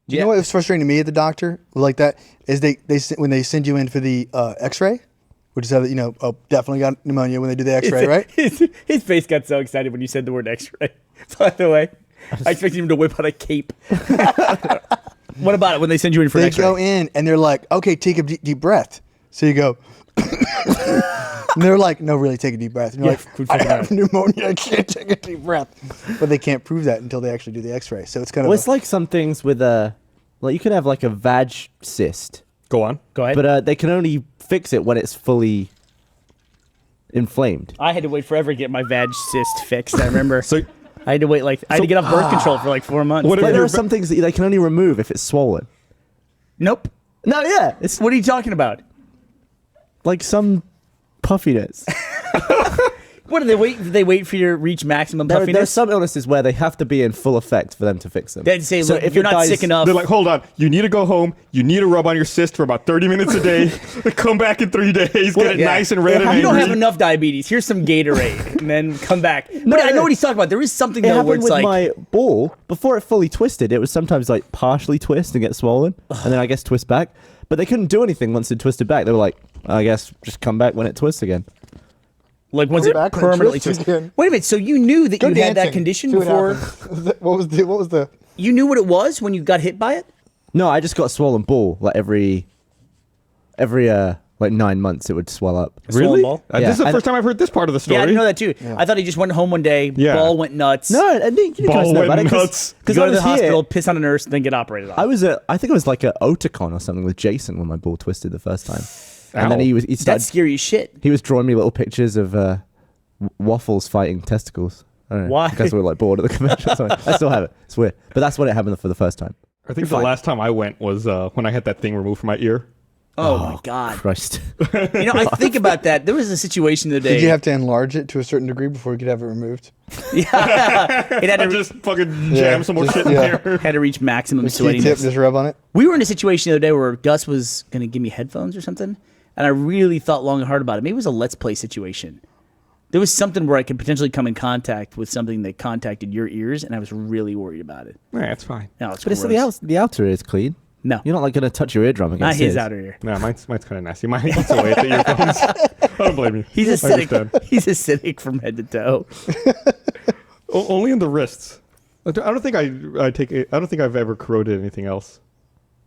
Do you know what was frustrating to me at the doctor like that is they when they send you in for the X-ray, which is how definitely got pneumonia when they do the X-ray, right? His face got so excited when you said the word X-ray. By the way, I expected him to whip out a cape. What about it when they send you in for an X-ray? They go in and they're like, okay, take a deep breath. So you go, and they're like, no, really, take a deep breath. And you're like, I have pneumonia, I can't take a deep breath. But they can't prove that until they actually do the X-ray. So it's kind of. Well, it's like some things with like you can have like a vag cyst. Go on. Go ahead. But they can only fix it when it's fully inflamed. I had to wait forever to get my vag cyst fixed. I remember. I had to wait I had to get off birth control for like 4 months. But there are some things that they can only remove if it's swollen. Nope. No, yeah. What are you talking about? Like some puffiness. What do they wait? Do they wait for you to reach maximum puffiness? There are some illnesses where they have to be in full effect for them to fix them. They'd say, look, if you're not sick enough. They're like, hold on, you need to go home. You need to rub on your cyst for about 30 minutes a day. Come back in 3 days. Get it nice and red and angry. You don't have enough diabetes. Here's some Gatorade, and then come back. But I know what he's talking about. There is something though where it's with like my ball before it fully twisted. It was sometimes like partially twist and get swollen, and then I guess twist back. But they couldn't do anything once it twisted back. They were like, I guess just come back when it twists again. Like once it permanently twists. Wait a minute. So you knew that you had that condition before? What was the? You knew what it was when you got hit by it? No, I just got a swollen ball. Like every like 9 months, it would swell up. Really? Ball? This is the first time I've heard this part of the story. Yeah, I didn't know that too. Yeah. I thought he just went home one day, ball went nuts. No, I didn't. You guys know about it. Nuts. Because go to the hospital, piss on a nurse, then get operated on. I think it was like a Oticon or something with Jason when my ball twisted the first time. And then he started, that's scary as shit. He was drawing me little pictures of waffles fighting testicles. I don't know. Why? Because we were like bored at the convention. I still have it. It's weird. But that's when it happened for the first time. I think the last time I went was when I had that thing removed from my ear. Oh my God. Christ. I think about that. There was a situation the day. Did you have to enlarge it to a certain degree before you could have it removed? Yeah. It had to just fucking jam some more shit in there. Had to reach maximum Tip, sweatiness. just rub on it. We were in a situation the other day where Gus was going to give me headphones or something, and I really thought long and hard about it. Maybe it was a Let's Play situation. There was something where I could potentially come in contact with something that contacted your ears, and I was really worried about it. Yeah, it's fine. No, it's But it's the outer ear is clean. No. You're not like going to touch your eardrum against Not his outer ear. No, mine's kind of nasty. Mine eats away at the earphones. I don't blame you. He's acidic. He's acidic from head to toe. Only in the wrists. I don't think I don't think I've ever corroded anything else.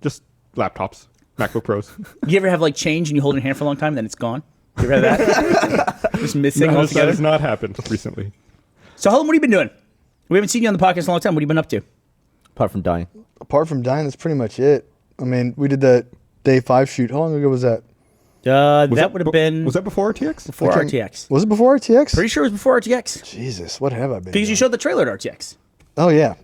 Just laptops, MacBook Pros. You ever have like change and you hold it in your hand for a long time and then it's gone? You ever have that? Just missing That altogether? has not happened recently. So, Hullum, what have you been doing? We haven't seen you on the podcast in a long time. What have you been up to? Apart from dying. Apart from dying, that's pretty much it. I mean, we did that day 5 shoot. How long ago was that? That would have been... Was that before RTX? Before RTX. Was it before RTX? Pretty sure it was before RTX. Jesus, what have I been Because you showed the trailer at RTX. Oh, yeah.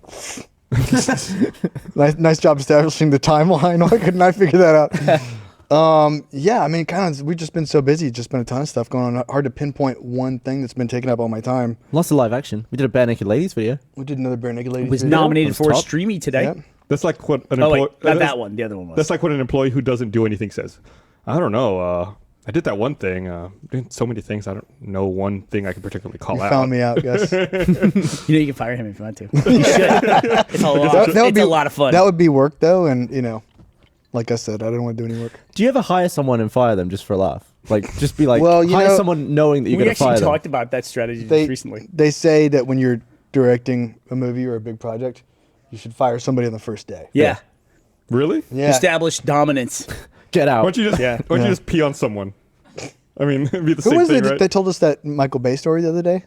nice job establishing the timeline. Why couldn't I figure that out? Yeah, I mean, we've just been so busy. Just been a ton of stuff going on. Hard to pinpoint one thing that's been taking up all my time. Lots of live action. We did a Bare Naked Ladies video. We did another Bare Naked Ladies It was video. nominated for a Streamy today. Yep. That's like what an Oh, employee... wait, not that one. The other one was. That's like what an employee who doesn't do anything says. I don't know. I did that one thing. Did so many things. I don't know one thing I can particularly call out. You found me out, Gus. You can fire him if you want to. You should. It's a lot of fun. That would be work, though, and, like I said, I don't want to do any work. Do you ever hire someone and fire them just for a laugh? Like, just be like, well, hire someone knowing that you're going to fire them. We actually talked about that strategy just recently. They say that when you're directing a movie or a big project, you should fire somebody on the first day. Yeah. Really? Yeah. Establish dominance. Get out. Why don't you just pee on someone? I mean, it'd be the same Who was thing, it right? that told us that Michael Bay story the other day?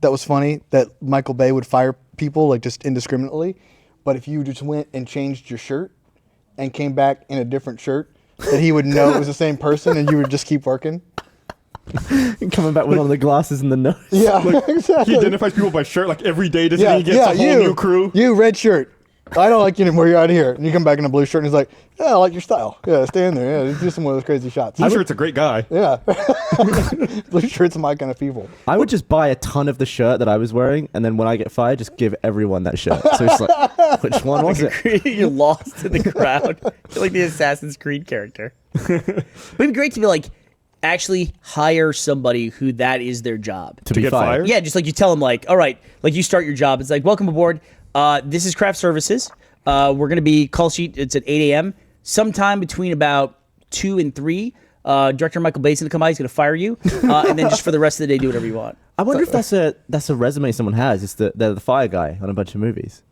That was funny, that Michael Bay would fire people like just indiscriminately, but if you just went and changed your shirt and came back in a different shirt, that he would know it was the same person and you would just keep working. Coming back with one of the glasses in the nose. Yeah, exactly. He identifies people by shirt like every day, doesn't he? He gets a whole new crew. You, red shirt. I don't like you anymore. You're out of here. And you come back in a blue shirt and he's like, yeah, I like your style. Yeah, stay in there. Yeah, do some of those crazy shots. Blue shirt's a great guy. Yeah. Blue shirts are my kind of people. I would just buy a ton of the shirt that I was wearing, and then when I get fired, just give everyone that shirt. So it's like, which one was it? You're lost in the crowd. You're like the Assassin's Creed character. It'd be great to be like, actually hire somebody who that is their job. To be get fired? fired? Yeah, just like you tell them like, all right, like you start your job. It's like, welcome aboard. This is craft services. We're going to be call sheet. It's at 8 a.m. Sometime between about 2 and 3. Director Michael Bay's going to come by. He's going to fire you. And then just for the rest of the day, do whatever you want. I wonder if that's a resume someone has. It's they're the fire guy on a bunch of movies.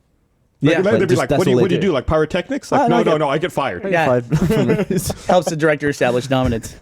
Yeah. They'd be just- like, that's what do all you they do? do. Like pyrotechnics? Like, no, I get fired. Yeah. Five- Helps the director establish dominance.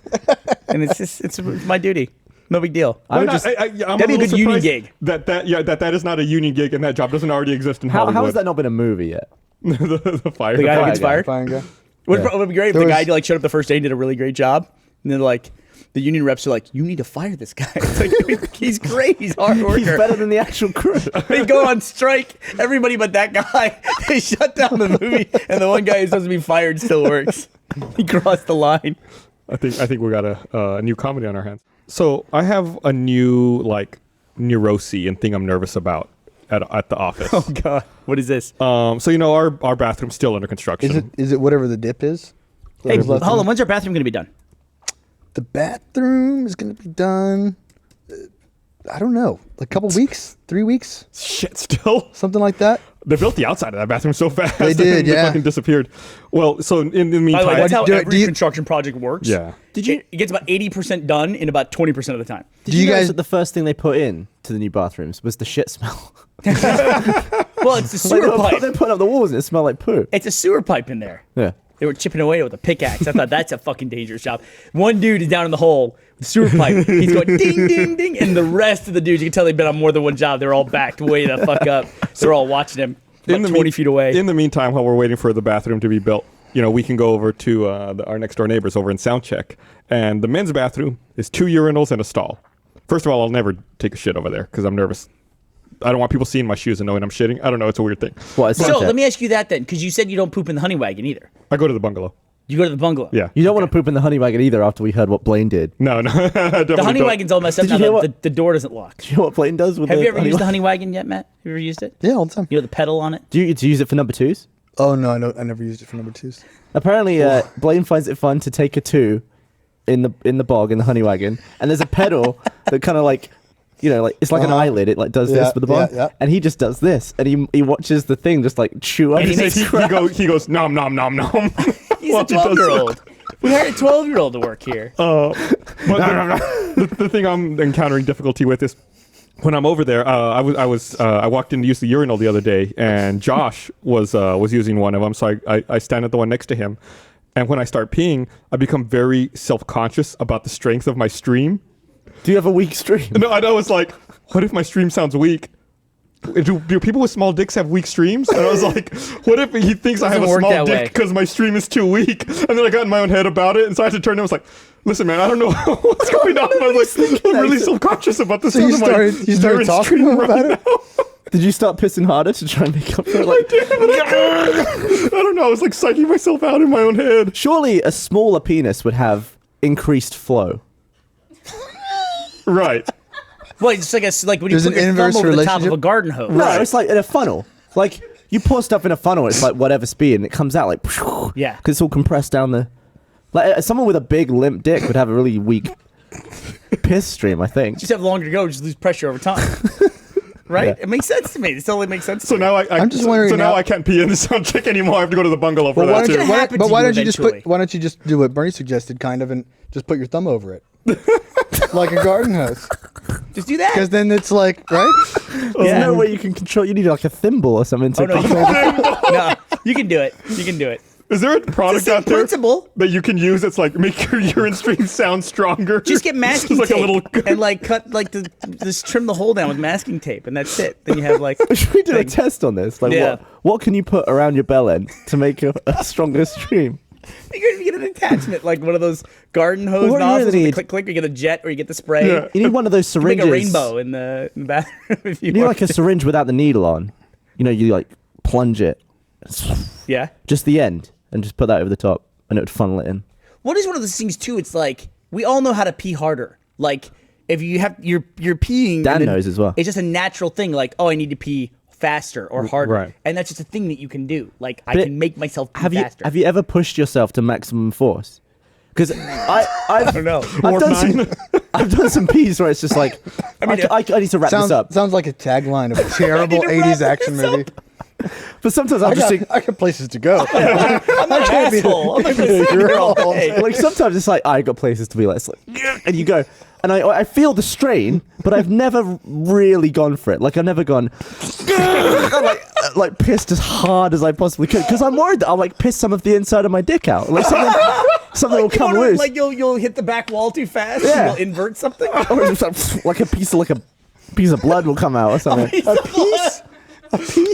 And it's my duty. No big deal. I would Why not? just- I'm That'd be a little good union surprised gig. That is not a union gig, and that job doesn't already exist in Hollywood. how has that not been a movie yet? the fire? The guy who fire gets guy. fired. Fine guy. Would be great if There the guy was- like showed up the first day and did a really great job, and then like the union reps are like, "You need to fire this guy. It's like, he's great. He's a hard worker. He's better than the actual crew. They go on strike. Everybody but that guy. They shut down the movie, and the one guy who's supposed to be fired still works. He crossed the line. I think we got a new comedy on our hands. So I have a new like neurosis and thing I'm nervous about at the office. Oh God, what is this? So our bathroom's still under construction. Is it whatever the dip is? Hey, Whatever's left in hold it? on. When's our bathroom going to be done? The bathroom is going to be done. I don't know, a couple weeks, 3 weeks, Shit, still. something like that. They built the outside of that bathroom so fast. They did, They yeah. fucking disappeared. Well, so in the By the meantime, way, that's how do- every do you- construction project works. yeah. Did you It gets about 80% done in about 20% of the time. did Do you you notice guys- that the first thing they put in to the new bathrooms was the shit smell? Well, it's the Like, sewer they pipe. put up the walls and it smelled like poo. It's a sewer pipe in there. Yeah. They were chipping away with a pickaxe. I thought that's a fucking dangerous job. One dude is down in the hole with the sewer pipe. He's going ding, ding, ding. And the rest of the dudes, you can tell they've been on more than one job. They're all backed way the fuck up. They're all watching him about 20 feet away. In the meantime, while we're waiting for the bathroom to be built, we can go over to our next door neighbors over in Soundcheck. And the men's bathroom is 2 urinals and a stall. First of all, I'll never take a shit over there because I'm nervous. I don't want people seeing my shoes and knowing I'm shitting. I don't know. It's a weird thing. What, it's So not let that. me ask you that then, because you said you don't poop in the honey wagon either. I go to the bungalow. You go to the bungalow. Yeah. You don't want to poop in the honey wagon either after we heard what Blaine did. No. The honey wagon's all messed up Did you now. hear what- The door doesn't lock. Do you know what Blaine does with Have the you ever honey used the wagon? honey wagon yet, Matt? Have you ever used it? Yeah, all the time. You know the pedal on it? Do you use it for number twos? Oh no, I never used it for number twos. Apparently, Blaine finds it fun to take a two in the bog in the honey wagon, and there's a pedal that kind of like, it's like an eyelid. It like does Yeah, this with the bog, yeah. and he just does this, and he watches the thing just like chew up. And he his makes crap. he goes nom nom nom nom. He's a 12-year-old. We hired a 12-year-old to work here. But the thing I'm encountering difficulty with is when I'm over there. I walked in to use the urinal the other day, and Josh was using one of them. So I stand at the one next to him, and when I start peeing, I become very self-conscious about the strength of my stream. Do you have a weak stream? No, I know. It's like, what if my stream sounds weak? Do people with small dicks have weak streams? And I was like, what if he thinks I have a Doesn't work small that way. dick because my stream is too weak? And then I got in my own head about it, and so I had to turn to him. I was like, listen, man, I don't know what's going on. I was like, I'm really self-conscious about this. So you started talking to him about it? Did you start pissing harder to try and make up for it? Like, I don't know. I was like psyching myself out in my own head. surely a smaller penis would have increased flow. Right. Well, it's like when you There's put an your thumb inverse over the top of relationship? a garden hose. No, it's like in a funnel. Like you pour stuff in a funnel, it's like whatever speed, and it comes out like Yeah. because it's all compressed down the. Like someone with a big limp dick would have a really weak piss stream, I think. Just have longer to go, just lose pressure over time. Right? Yeah. It makes sense to me. It totally makes sense. So to me. now I'm just wondering So now now- I can't pee in the sound check anymore. I have to go to the bungalow for Well, why that don't too. you, gonna happen but to why you don't you just eventually. why don't you just do what Bernie suggested, kind of, and just put your thumb over it, like a garden hose? just do that. Because then it's like, right? There's Yeah. no way you can control. You need like a thimble or something to Oh, no, control. no, you can do it. You can do it. Is there a product same out there principle. that you can use that's like make your urine stream sound stronger? Just get masking Just like tape a little. and like cut like just trim the hole down with masking tape, and that's it. Then you have like Should we do a thing. test on this? Like, Yeah. what can you put around your bell end to make a stronger stream? You get an attachment like one of those garden hose What do you nozzles. really With the need? click click. Or you get a jet, or you get the spray. Yeah. You need one of those You make syringes. a rainbow in the bathroom if you You need want. like a syringe without the needle on. You like plunge it, Yeah. just the end, and just put that over the top, and it would funnel it in. What is one of those things too? It's like we all know how to pee harder. Like if you have you're peeing. Dan and then knows as well. It's just a natural thing. Like oh, I need to pee faster or harder, Right. and that's just a thing that you can do. Like I But can make myself pee Have faster. you ever pushed yourself to maximum force? Because I don't know. I've done some pees where it's just like I need to wrap this Sounds up. sounds like a tagline of a terrible I need to wrap '80s action this movie. up. But sometimes I just think, I got places to go. I'm not an can't be- asshole. I'm not be gonna a sit here all girl. day. like sometimes it's like I got places to be like, it's like, and you go, and I feel the strain, but I've never really gone for it. Like I've never gone, like pissed as hard as I possibly could because I'm worried that I'll like piss some of the inside of my dick out. Like something will come loose. Like you'll hit the back wall too fast. Yeah. You'll invert something. Or just like a piece of blood will come out or something. A piece.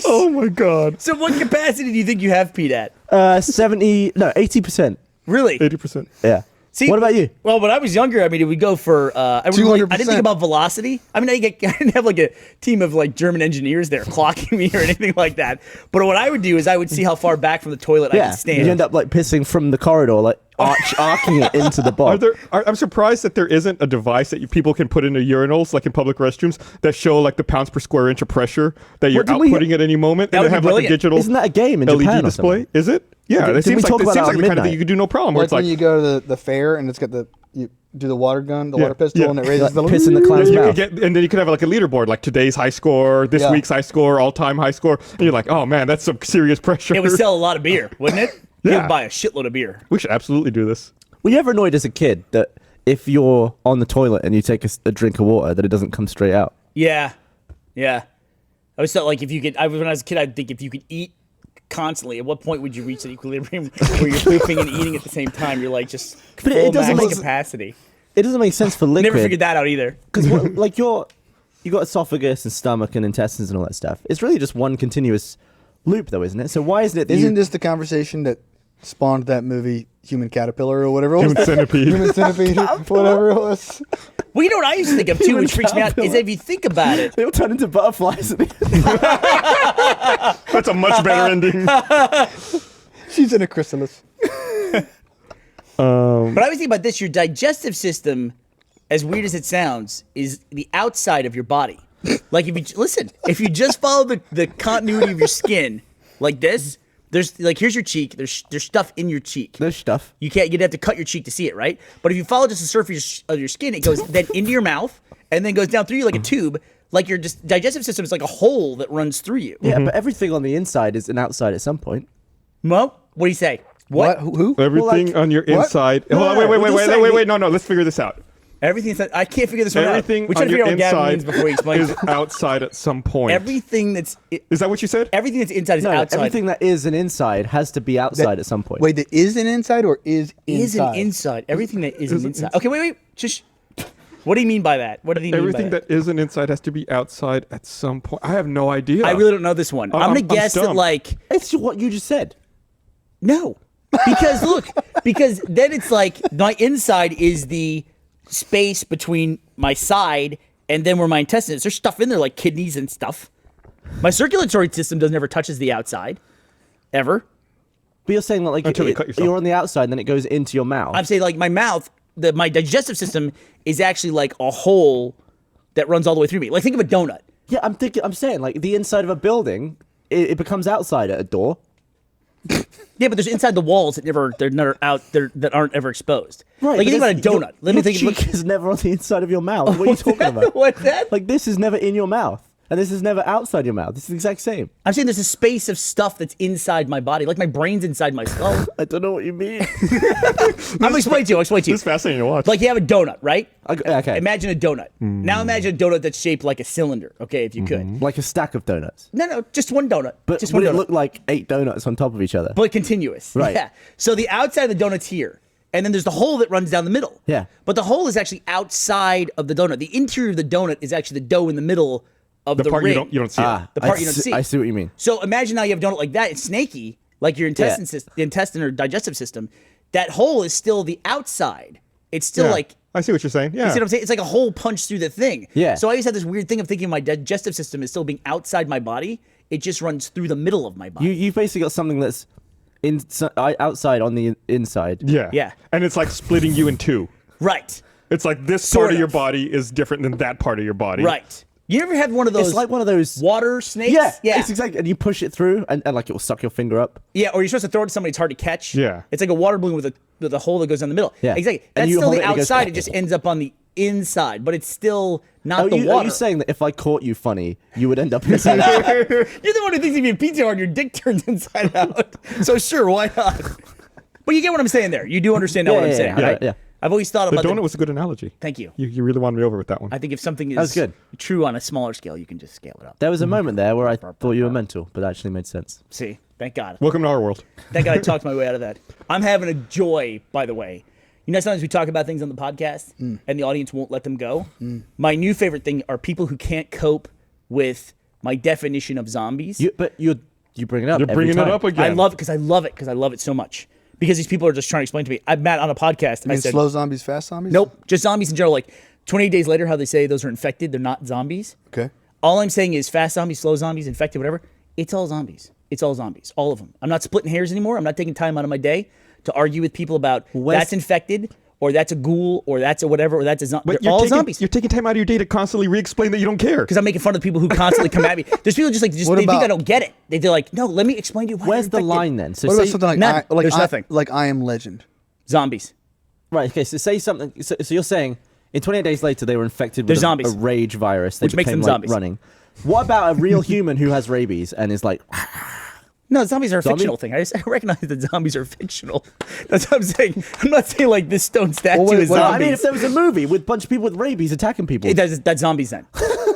Oh my god. So what capacity do you think you have peed at? 80%. Really? 80%. Yeah. See, what about you? Well, when I was younger, I mean, it would go for. I didn't 200%. think about velocity. I mean, I didn't have like a team of like German engineers there clocking me or anything like that. But what I would do is I would see how far back from the toilet I Yeah. could stand. You end up like pissing from the corridor, like arcing it into the bog. I'm surprised that there isn't a device that people can put into urinals, like in public restrooms, that show like the pounds per square inch of pressure that you're didn't we- outputting at any moment, That and would they have be like a brilliant. digital Isn't that a game in LED Japan or display? something? Is it? Yeah, Didn't it seems we like talk it about seems that like on the kind of Midnight? thing you could do no problem. Where Like it's like when you go to the fair and it's got you do the water gun, the Yeah, water pistol, yeah. and it raises the Piss in the clown's you mouth. could get, and then you could have like a leaderboard, like today's high score, this Yeah. week's high score, all-time high score, and you're like, oh man, that's some serious pressure. It would sell a lot of beer, wouldn't it? You Yeah. would buy a shitload of beer. We should absolutely do this. Were you ever annoyed as a kid that if you're on the toilet and you take a drink of water, that it doesn't come straight out? Yeah, yeah. I always thought like if you could. When I was a kid, I'd think if you could eat constantly, at what point would you reach an equilibrium where you're pooping and eating at the same time? You're like just But it full doesn't max make- capacity. It doesn't make sense for liquid. Never figured that out either. Because like you got esophagus and stomach and intestines and all that stuff. It's really just one continuous loop, though, isn't it? So why isn't it? That Isn't this the conversation that spawned that movie Human Caterpillar or whatever it was? Human centipede. Human Centipede, whatever it was. Well, you know what I used to think of too, Human which freaks me out, is caterpillar. if you think about it. they all turn into butterflies? At the end? That's a much better ending. She's in a chrysalis. But I always think about this: your digestive system, as weird as it sounds, is the outside of your body. Like if you just follow the continuity of your skin, like this. There's like here's your cheek. There's stuff in your cheek. There's stuff. You'd have to cut your cheek to see it, right? But if you follow just the surface of your skin, it goes then into your mouth and then goes down through you like a tube. Like your digestive system is like a hole that runs through you. Yeah, but everything on the inside is an outside at some point. Mo, what do you say? What? Who? Everything like- on your what? inside. No, Hold on, no, wait, we're just saying wait. No, let's figure this out. Everything inside. I can't figure this one Everything out. We're trying on to your figure out what Gavin means inside before he explains is it. outside at some point. Everything that's Is that what you said? everything that's inside is No, outside. everything that is an inside has to be outside at some point. Wait, that is an inside or is is inside? an inside. Everything that is an an inside. Okay, wait. Just. What do you mean by that? What do you mean Everything by that? that isn't inside has to be outside at some point. I have no idea. I really don't know this one. I'm gonna guess that stumped. like It's what you just said. no, because look, because then it's like my inside is the space between my side and then where my intestines. There's stuff in there like kidneys and stuff. My circulatory system doesn't ever touches the outside, ever. But you're saying that like Until you cut yourself. you're on the outside, and then it goes into your mouth. I'm saying like my mouth, my digestive system is actually like a hole that runs all the way through me. Like think of a donut. Yeah, I'm saying like the inside of a building, it becomes outside at a door. Yeah, but there's inside the walls that they're never out there that aren't ever exposed. Right. Like you but think about a donut. Your, Let me think. Your cheek is never on the inside of your mouth. What are you talking about? What's that? Like this is never in your mouth, and this is never outside your mouth. This is the exact same. I'm saying there's a space of stuff that's inside my body, like my brain's inside my skull. I don't know what you mean. I'll explain to you. This is fascinating to watch. Like you have a donut, right? Okay. Imagine a donut. Now imagine a donut that's shaped like a cylinder. Okay, if you could. Like a stack of donuts. No, just one donut. But just would one it donut. look like 8 donuts on top of each other? But continuous. Right. Yeah. So the outside of the donut's here. And then there's the hole that runs down the middle. Yeah. But the hole is actually outside of the donut. The interior of the donut is actually the dough in the middle of the the part ring. you don't see. The part you don't see. I see what you mean. So imagine now you have a donut like that. It's snaky, like your intestine or digestive system. That hole is still the outside. It's still Yeah. like, I see what you're saying. Yeah. you see what I'm saying? It's like a hole punched through the thing. Yeah. So I always had this weird thing of thinking my digestive system is still being outside my body. It just runs through the middle of my body. You've basically got something that's outside on the inside. Yeah. Yeah. And it's like splitting you in two. Right. It's like this Sort part of your of. body is different than that part of your body. Right. You ever had one of those It's like one of those. water snakes? Yeah, Yeah. It's exactly, and you push it through, and like it will suck your finger up. Yeah, or you're supposed to throw it to somebody it's hard to catch. Yeah. It's like a water balloon with a hole that goes down the middle. Yeah. Exactly. And That's you still hold the it and it goes- outside. It just ends up on the inside, but it's still not Are the you, water. are you saying that if I caught you funny, you would end up inside out? You're the one who thinks if you pizza hard, your dick turns inside out. So sure, why not? But you get what I'm saying there. You do understand now what I'm saying, right? Yeah. I've always thought The about donut was a good analogy. Thank you. You really won me over with that one. I think if something is was good. true on a smaller scale, you can just scale it up. There was a moment there where I thought you were mental, but it actually made sense. See, thank God. Welcome to our world. Thank God I talked my way out of that. I'm having a joy, by the way. You know, sometimes we talk about things on the podcast and the audience won't let them go. My new favorite thing are people who can't cope with my definition of zombies. You bring it up. You're every bringing time. it up again. I love it because I love it so much. Because these people are just trying to explain to me. I met on a podcast and I And said, slow zombies, fast zombies? nope, just zombies in general. Like 28 days later, how they say those are infected, they're not zombies. Okay. All I'm saying is fast zombies, slow zombies, infected, whatever. It's all zombies. It's all zombies, all of them. I'm not splitting hairs anymore. I'm not taking time out of my day to argue with people about that's infected or that's a ghoul or that's a whatever or that's a zombie. They're all zombies. You're taking time out of your day to constantly re-explain that you don't care. Because I'm making fun of the people who constantly come at me. There's people just like they think I don't get it. They're like, no, let me explain to you why. Where's you're the infected. line then? So What about say- something like none. There's nothing. Like I Am Legend? Zombies. Right. Okay. So say something. So you're saying in 28 days later they were infected They're with zombies. a rage virus, they Which makes became, them like, zombies. running. What about a real human who has rabies and is like, No, zombies are a Zombie? fictional thing. I recognize that zombies are fictional. That's what I'm saying. I'm not saying like this stone statue Well, wait, is what- zombies. I mean, if there was a movie with a bunch of people with rabies attacking people, That's zombies then.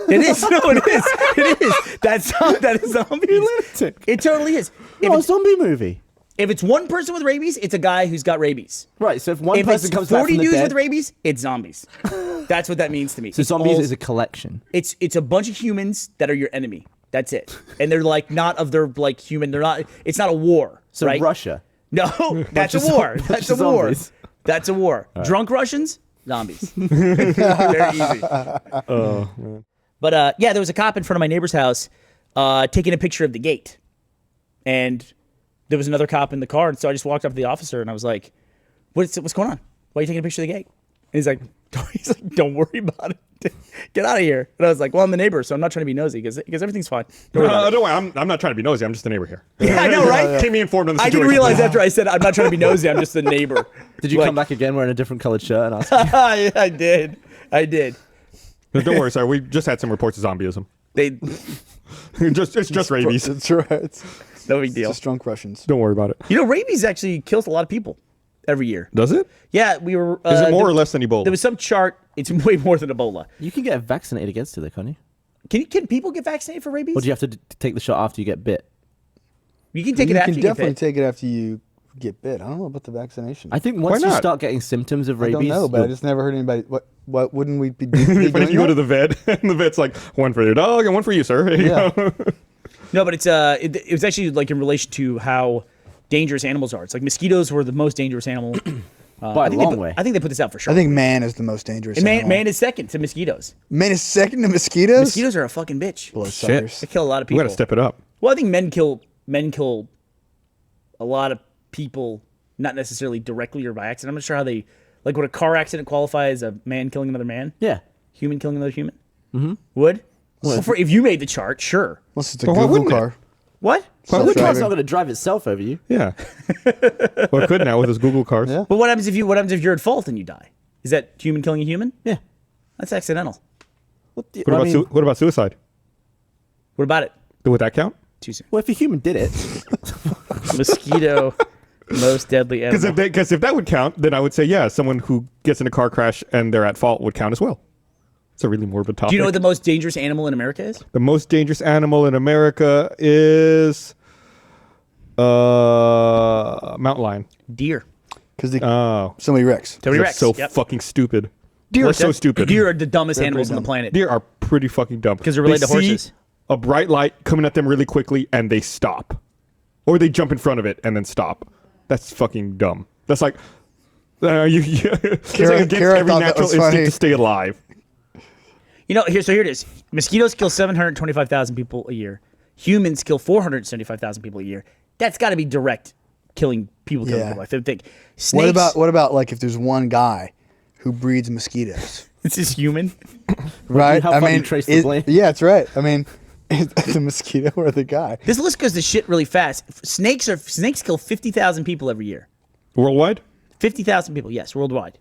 It is. No, it is. It is. That is zombies. You lunatic. It totally is. If no, a it's, zombie movie. if it's one person with rabies, it's a guy who's got rabies. Right. So if one If person it's comes back 40 from the dudes dead, with rabies, it's zombies. That's what that means to me. so It's zombies all- is a collection. it's a bunch of humans that are your enemy. That's it. And they're like not of their like human. They're not. It's not a war. So right? Russia. No, that's a of war. bunch That's a of war. zombies. That's a war. Drunk Russians, zombies. Very easy. Oh, man. But yeah, there was a cop in front of my neighbor's house taking a picture of the gate, and there was another cop in the car, and so I just walked up to the officer and I was like, "What's going on? Why are you taking a picture of the gate?" And he's like, "Don't worry about it. Get out of here." And I was like, "Well, I'm the neighbor, so I'm not trying to be nosy because everything's fine." Don't worry about it. Don't worry, I'm not trying to be nosy. I'm just a neighbor here. Yeah, I know, right? Keep me informed on the I situation. didn't realize after I said I'm not trying to be nosy. I'm just a neighbor. Did you Like- come back again wearing a different colored shirt and ask? Yeah, I did. No, don't worry, sir. We just had some reports of zombieism. They It's just rabies. That's right. It's no big deal. just drunk Russians. Don't worry about it. You know, rabies actually kills a lot of people every year. Does it? Yeah, we were. Is it more there- or less than Ebola? There was some chart. It's way more than Ebola. You can get vaccinated against it, though, can't you? Can people get vaccinated for rabies? Or do you have to take the shot after you get bit? You can take You it after can you get definitely bit. take it after you get bit. I don't know about the vaccination. I think once you not? start getting symptoms of I rabies, don't know, but I you'll- just never heard anybody. What wouldn't we be It'd doing? be funny if you go to the vet and the vet's like, one for your dog and one for you, sir. Here you Yeah. go. No, but it was actually like in relation to how dangerous animals are. It's like mosquitoes were the most dangerous animal. by I a think they long put, way. I think they put this out for sure. I think man is the most dangerous. And animal. man is second to mosquitoes. Man is second to mosquitoes. Mosquitoes are a fucking bitch. Bloodsuckers. They kill a lot of We people. got to step it up. Well, I think men kill a lot of people, not necessarily directly or by accident. I'm not sure how they like. Would a car accident qualify as a man killing another man? Yeah. Human killing another human? Mm-hmm. Would? Well, if you made the chart, sure. Unless it's a Well, why Google wouldn't it? car. What? Well, the car's Self-driving. not going to drive itself over you. Yeah. Well, it could now with his Google cars. Yeah. But what happens if you're at fault and you die? Is that human killing a human? Yeah. That's accidental. What, the, What, I about mean, what about suicide? What about it? Would that count? Too soon. well, if a human did it, Mosquito, most deadly animal. Because if that would count, then I would say, yeah, someone who gets in a car crash and they're at fault would count as well. It's a really morbid topic. Do you know what the most dangerous animal in America is? The most dangerous animal in America is mountain lion. Deer. Because Oh, somebody wrecks. Tony they're Rex. so Yep. fucking stupid. Deer What's are so that? stupid. Deer are the dumbest animals on the dumb. planet. Deer are pretty fucking dumb. 'Cause they're related They to see horses. a bright light coming at them really quickly and they stop. Or they jump in front of it and then stop. That's fucking dumb. That's like, it's like against Kara every thought that natural was instinct funny. to stay alive. You know, here it is. Mosquitoes kill 725,000 people a year. Humans kill 475,000 people a year. That's got to be direct killing people. Killing Yeah. people. I think. Snakes, What about like if there's one guy who breeds mosquitoes, It's just human. right? how far do you trace the blame? Yeah, that's right. I mean, is the mosquito or the guy? This list goes to shit really fast. Snakes kill 50,000 people every year. Worldwide? 50,000 people, yes, worldwide.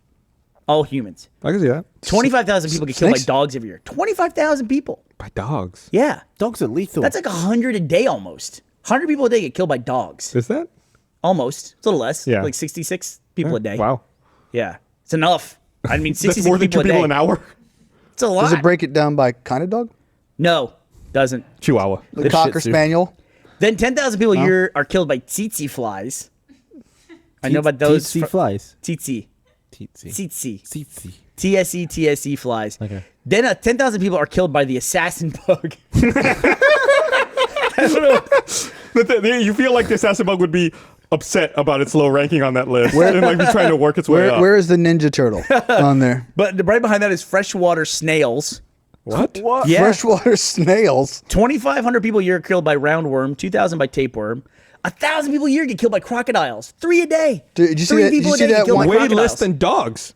All humans. I can see that. 25,000 people get killed by Snakes? dogs every year. 25,000 people. By dogs. Yeah. Dogs are lethal. That's like 100 a day almost. 100 people a day get killed by dogs. Is that? Almost. It's a little less. Yeah. Like 66 people a day. Wow. Yeah. It's enough. I mean, 66 That's more than people two a people day. an hour. It's a lot. Does it break it down by kind of dog? No, doesn't. Chihuahua. The Good cocker shih tzu. spaniel. Then 10,000 people a year are killed by tsetse flies. I know about those. Tsetse flies. Tsetse. Tsetse. Tsetse. Tsetse. TSE flies. Okay. Then 10,000 people are killed by the assassin bug. I don't know. You feel like the assassin bug would be upset about its low ranking on that list and like be trying to work its way up. Where is the Ninja Turtle on there? But right behind that is freshwater snails. What? What? Yeah. Freshwater snails. 2,500 people a year are killed by roundworm. 2,000 by tapeworm. 1,000 people a year get killed by crocodiles. 3 a day. Dude, did you see Three that- people did you a see day get that killed by one- Way crocodiles. less than dogs.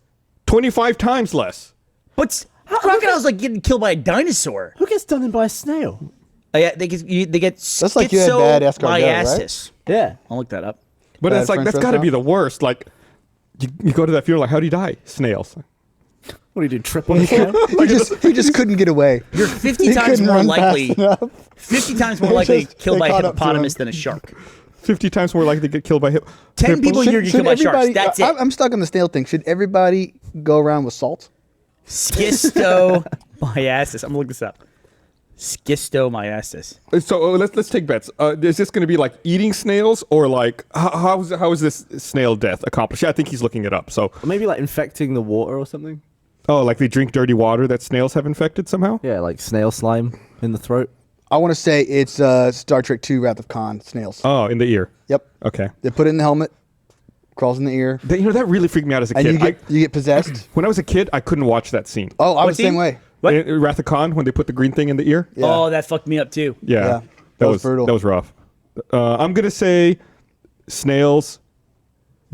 25 times less. But crocodiles like getting killed by a dinosaur. Who gets done in by a snail? Yeah, they get That's like you had bad escargot, right? schistomiasis. Yeah. I'll look that up. But Bad it's like, French that's got to restaurant? be the worst. Like, you go to that funeral, like, how do you die? Snails. What do you do? Trip on the snail? He just couldn't get away. You're 50 He times couldn't more run likely. fast enough. 50 times more They likely just- to get killed they by a caught up to hippopotamus him. than a shark. 50 times more likely to get killed by 10 people a year get killed by sharks. That's it. I'm stuck on the snail thing. Should everybody go around with salt? Schistomiasis. I'm gonna look this up. Schistomiasis. So let's take bets. Is this going to be like eating snails or like how is this snail death accomplished? Yeah, I think he's looking it up. So Or maybe like infecting the water or something. like they drink dirty water that snails have infected somehow. Yeah, like snail slime in the throat. I want to say it's Star Trek II: Wrath of Khan snails. Oh, in the ear. Yep. Okay. They put it in the helmet, crawls in the ear, That really freaked me out as a and kid. you get possessed. When I was a kid, I couldn't watch that scene. Oh, I was the scene? same way. What? In Wrath of Khan, when they put the green thing in the ear. Yeah. Oh, that fucked me up too. Yeah. That was brutal. That was rough. I'm gonna say snails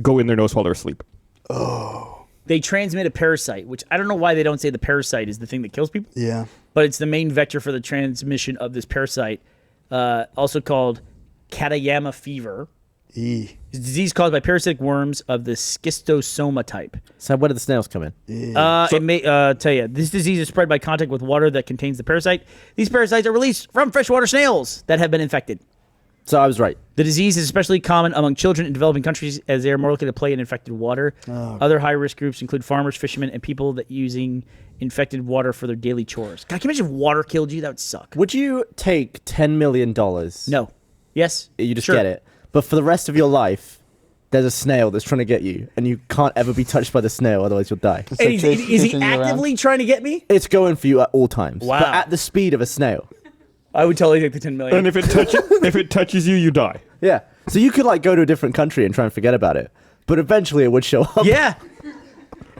go in their nose while they're asleep. They transmit a parasite, which I don't know why they don't say the parasite is the thing that kills people, Yeah. but it's the main vector for the transmission of this parasite, also called Katayama fever. E. It's a disease caused by parasitic worms of the schistosoma type. So where do the snails come in? It may tell you this disease is spread by contact with water that contains the parasite. These parasites are released from freshwater snails that have been infected. So I was right. The disease is especially common among children in developing countries as they are more likely to play in infected water. Other high-risk groups include farmers, fishermen, and people that using infected water for their daily chores. God, can you imagine if water killed you? That would suck. Would you take $10 million? No. Yes. You just Sure. get it. But for the rest of your life, there's a snail that's trying to get you, and you can't ever be touched by the snail, otherwise you'll die. And is he chasing you around. actively trying to get me? It's going for you at all times. Wow. But at the speed of a snail. I would totally take the 10 million. And if it touches you, you die. Yeah. So you could like go to a different country and try and forget about it. But eventually it would show up. Yeah.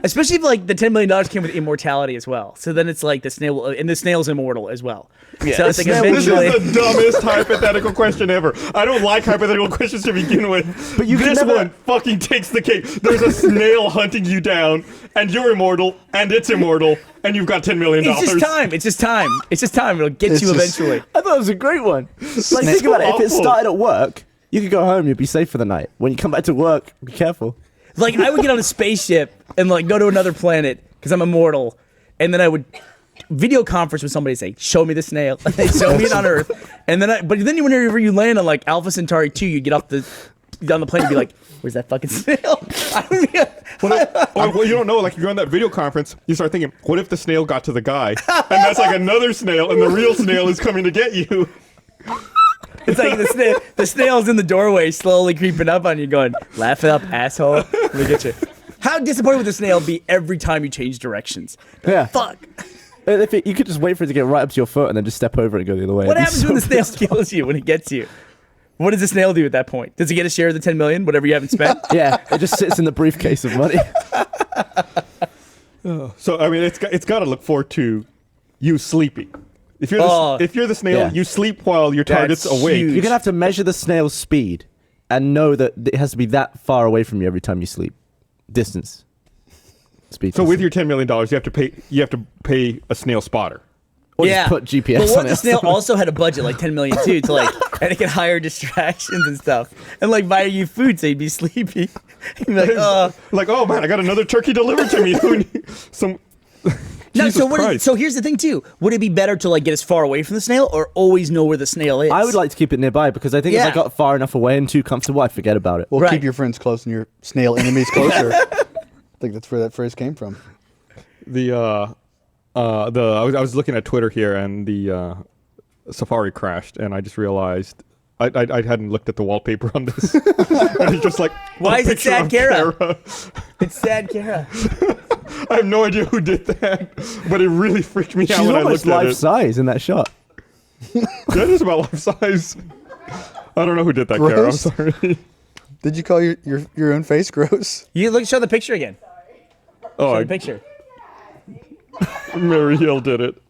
Especially if like the $10 million came with immortality as well. So then it's like the snail will, and the snail's immortal as well. Yeah. So it's like snail- This eventually. is the dumbest hypothetical question ever. I don't like hypothetical questions to begin with. But you can this never- one fucking takes the cake. There's a snail hunting you down, and you're immortal, and it's immortal, and you've got $10 million. It's just time. It's just time. It's just time. It'll get It's you just- eventually. I thought it was a great one. Like think about it. If it awful. started at work, you could go home, you'd be safe for the night. When you come back to work, be careful. Like I would get on a spaceship and like go to another planet because I'm immortal, and then I would video conference with somebody and say, "Show me the snail." And they show me it on Earth, and then whenever you land on like Alpha Centauri 2, you get on the plane and be like, "Where's that fucking snail?" Well, you don't know. Like you're on that video conference, you start thinking, what if the snail got to the guy, and that's like another snail, and the real snail is coming to get you? It's like the snail's in the doorway, slowly creeping up on you, going, "Laugh it up, asshole." Let me get you. How disappointed would the snail be every time you change directions? Yeah. Fuck. You could just wait for it to get right up to your foot and then just step over it and go the other way. What It'd be happens so when the snail pissed off. kills you? When it gets you? What does the snail do at that point? Does it get a share of the 10 million, whatever you haven't spent? Yeah, it just sits in the briefcase of money. So I mean, it's got to look forward to you sleeping. If you're if you're the snail, Yeah. you sleep while your target's That's awake. huge. You're gonna have to measure the snail's speed and know that it has to be that far away from you every time you sleep. Distance. Speed. So with your $10 million, you have to pay a snail spotter. or just put GPS But what on if the it. snail also had a budget like 10 million too, to like, and it could hire distractions and stuff, and like buy you food so you'd be sleepy, Like, Like, oh man, I got another turkey delivered to me. Some. no, Jesus so Christ. so here's the thing too. Would it be better to like get as far away from the snail or always know where the snail is? I would like to keep it nearby because I think if Yeah. I got far enough away and too comfortable, I'd forget about it. Well, Right. keep your friends close and your snail enemies closer. I think that's where that phrase came from. I was looking at Twitter here, and the Safari crashed, and I just realized I hadn't looked at the wallpaper on this. And it's just like, Why a is it picture Sad of Kara? It's sad, Kara. I have no idea who did that, but it really freaked me out She's when I almost looked at life it. size in that shot. That is about life size. I don't know who did that, Kara. I'm Gross. sorry. Did you call your own face gross? You look. Show the picture again. Oh, Show the picture. Mary Hill did it.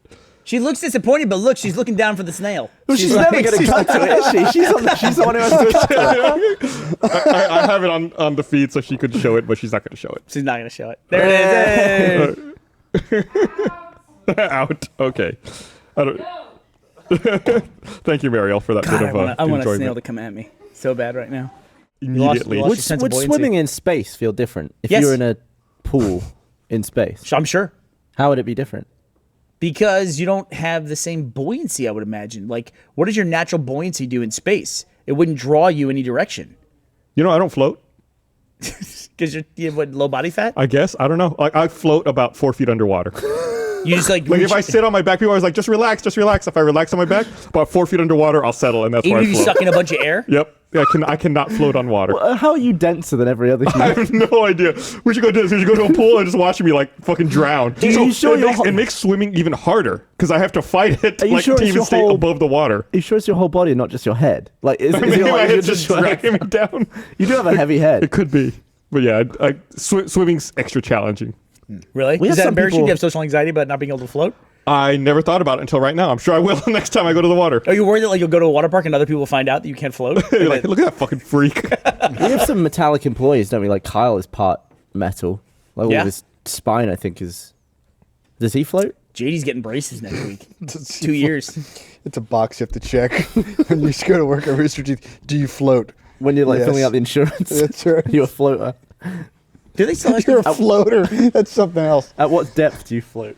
She looks disappointed, but look, she's looking down for the snail. Well, she's like- never going to cut to it, is she? She's the one who has to cut to it. I have it on the feed so she could show it, but she's not going to show it. She's not gonna show it. There it is. Out. Okay. I don't. Thank you, Mariel, for that God, bit of I want a snail enjoyment. to come at me so bad right now. Immediately. you lost Would, your sense of would buoyancy. swimming in space feel different if Yes. you were in a pool in space? I'm sure. How would it be different? Because you don't have the same buoyancy, I would imagine. Like, what does your natural buoyancy do in space? It wouldn't draw you any direction. You know, I don't float. Because you have what, low body fat? I guess. I don't know. Like, I float about 4 feet underwater. You just like, Like, if I sit on my back, people are always like, just relax, just relax. If I relax on my back, about 4 feet underwater, I'll settle, and that's even where if I you float. suck in a bunch of air. Yep. I cannot float on water. How are you denser than every other I human? have no idea. We should go do this. We should go to a pool and just watch me like fucking drown. Are you sure it makes swimming even harder because I have to fight it Are you like sure to it's even your stay whole- above the water. Are you sure it's your whole body and not just your head? Like, is Maybe it my like you're head's just dragging me down. You do have a heavy head. It could be, but yeah, swimming's extra challenging. Really? We Is have that some embarrassing? people- Do you have social anxiety about not being able to float? I never thought about it until right now. I'm sure I will next time I go to the water. Are you worried that like you'll go to a water park and other people will find out that you can't float? You're like, look at that fucking freak. We have some metallic employees, don't we? Like Kyle is part metal. Like all Yeah. of his spine, I think, is. Does he float? JD's getting braces next week. 2 years. It's a box you have to check when you go to work at Rooster Teeth. Do you float? When you're like Yes. filling out the insurance, That's right. you're a floater. Do they still ask You're you? a floater. That's something else. At what depth do you float?